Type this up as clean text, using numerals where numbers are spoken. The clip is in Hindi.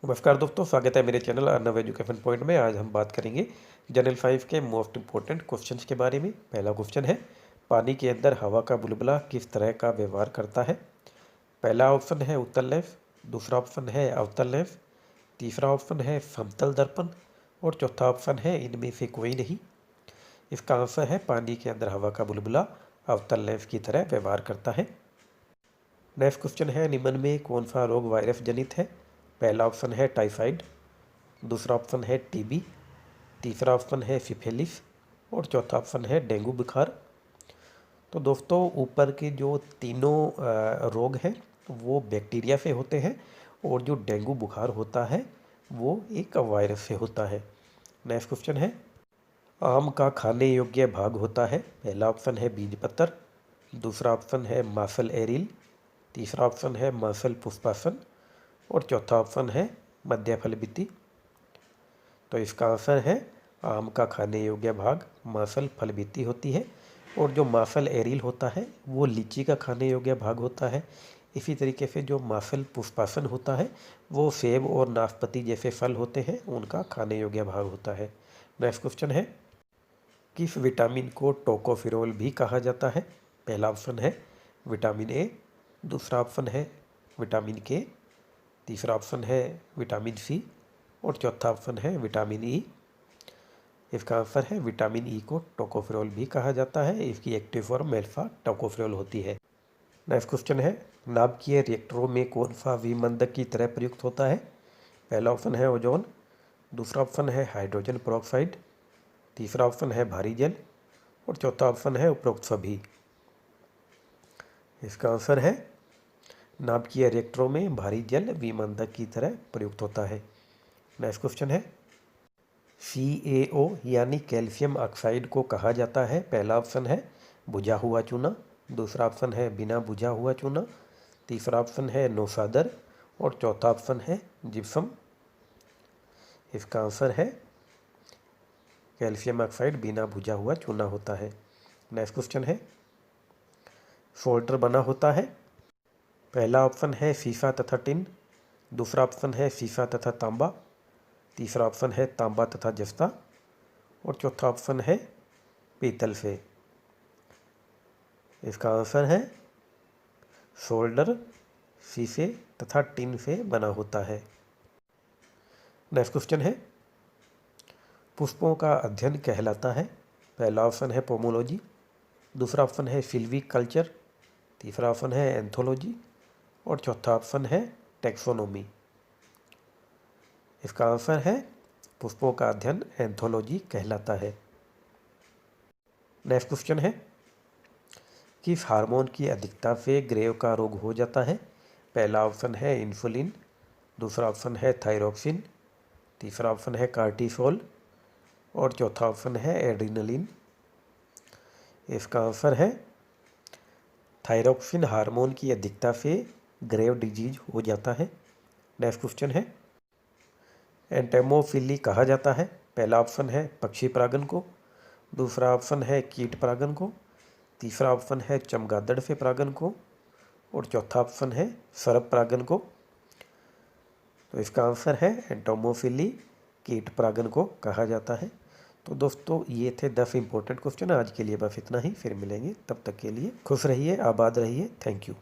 नमस्कार दोस्तों, स्वागत है मेरे चैनल अर्नव एजुकेशन पॉइंट में। आज हम बात करेंगे जनरल 5 के मोस्ट इंपॉर्टेंट क्वेश्चंस के बारे में। पहला क्वेश्चन है, पानी के अंदर हवा का बुलबुला किस तरह का व्यवहार करता है। पहला ऑप्शन है उत्तल लेंस, दूसरा ऑप्शन है अवतल लेंस, तीसरा ऑप्शन है समतल दर्पण और चौथा ऑप्शन है इनमें से कोई नहीं। इसका आंसर है पानी के अंदर हवा का बुलबुला अवतल लेंस की तरह व्यवहार करता है। नेक्स्ट क्वेश्चन है, निम्न में कौन सा रोग वायरस जनित है। पहला ऑप्शन है टाइफाइड, दूसरा ऑप्शन है टीबी, तीसरा ऑप्शन है सिफिलिस और चौथा ऑप्शन है डेंगू बुखार। तो दोस्तों, ऊपर के जो तीनों रोग हैं वो बैक्टीरिया से होते हैं और जो डेंगू बुखार होता है वो एक वायरस से होता है। नेक्स्ट क्वेश्चन है, आम का खाने योग्य भाग होता है। पहला ऑप्शन है बीज पत्र, दूसरा ऑप्शन है मासल एरिल, तीसरा ऑप्शन है मासल पुष्पासन और चौथा ऑप्शन है मध्य फल भित्ति। तो इसका आंसर है आम का खाने योग्य भाग मासल फल भित्ति होती है और जो मासल एरिल होता है वो लीची का खाने योग्य भाग होता है। इसी तरीके से जो मासल पुष्पासन होता है वो सेब और नाशपाती जैसे फल होते हैं उनका खाने योग्य भाग होता है। नेक्स्ट क्वेश्चन है, किस विटामिन को टोकोफेरोल भी कहा जाता है। पहला ऑप्शन है विटामिन ए, दूसरा ऑप्शन है विटामिन के, तीसरा ऑप्शन है विटामिन सी और चौथा ऑप्शन है विटामिन ई। इसका आंसर है विटामिन ई को टोकोफेरोल भी कहा जाता है। इसकी एक्टिव फॉर्म अल्फा टोकोफेरोल होती है। नेक्स्ट क्वेश्चन है, नाभिकीय रिएक्टरों में कौन सा विमंदक की तरह प्रयुक्त होता है। पहला ऑप्शन है ओजोन, दूसरा ऑप्शन है हाइड्रोजन पेरोक्साइड, तीसरा ऑप्शन है भारी जल और चौथा ऑप्शन है उपरोक्त सभी। इसका आंसर है नाभिकीय रिएक्टरों में भारी जल विमंदक की तरह प्रयुक्त होता है। नेक्स्ट क्वेश्चन है, CaO यानी कैल्शियम ऑक्साइड को कहा जाता है। पहला ऑप्शन है बुझा हुआ चूना, दूसरा ऑप्शन है बिना बुझा हुआ चूना, तीसरा ऑप्शन है नौसादर और चौथा ऑप्शन है जिप्सम। इसका आंसर है कैल्शियम ऑक्साइड बिना बुझा हुआ चूना होता है। नेक्स्ट क्वेश्चन है, सोल्डर बना होता है। पहला ऑप्शन है शीशा तथा टिन, दूसरा ऑप्शन है शीशा तथा तांबा, तीसरा ऑप्शन है तांबा तथा जस्ता और चौथा ऑप्शन है पीतल से। इसका आंसर है सोल्डर शीशे तथा टिन से बना होता है। नेक्स्ट क्वेश्चन है, पुष्पों का अध्ययन कहलाता है। पहला ऑप्शन है पोमोलॉजी, दूसरा ऑप्शन है सिल्वीकल्चर, तीसरा ऑप्शन है एंथोलॉजी और चौथा ऑप्शन है टैक्सोनॉमी। इसका आंसर है पुष्पों का अध्ययन एंथोलॉजी कहलाता है। नेक्स्ट क्वेश्चन है, किस हार्मोन की अधिकता से ग्रेव का रोग हो जाता है। पहला ऑप्शन है इंसुलिन, दूसरा ऑप्शन है थायरोक्सिन, तीसरा ऑप्शन है कार्टिसोल और चौथा ऑप्शन है एड्रीनलिन। इसका आंसर है थायरोक्सिन हार्मोन की अधिकता से ग्रेव डिजीज हो जाता है। नेक्स्ट क्वेश्चन है, एंटेमोफिली कहा जाता है। पहला ऑप्शन है पक्षी परागन को, दूसरा ऑप्शन है कीट परागन को, तीसरा ऑप्शन है चमगादड़ से परागन को और चौथा ऑप्शन है सर्प परागन को। तो इसका आंसर है एंटोमोफिली कीट परागन को कहा जाता है। तो दोस्तों, ये थे 10 इंपॉर्टेंट क्वेश्चन। आज के लिए बस इतना ही, फिर मिलेंगे। तब तक के लिए खुश रहिए, आबाद रहिए। Thank you.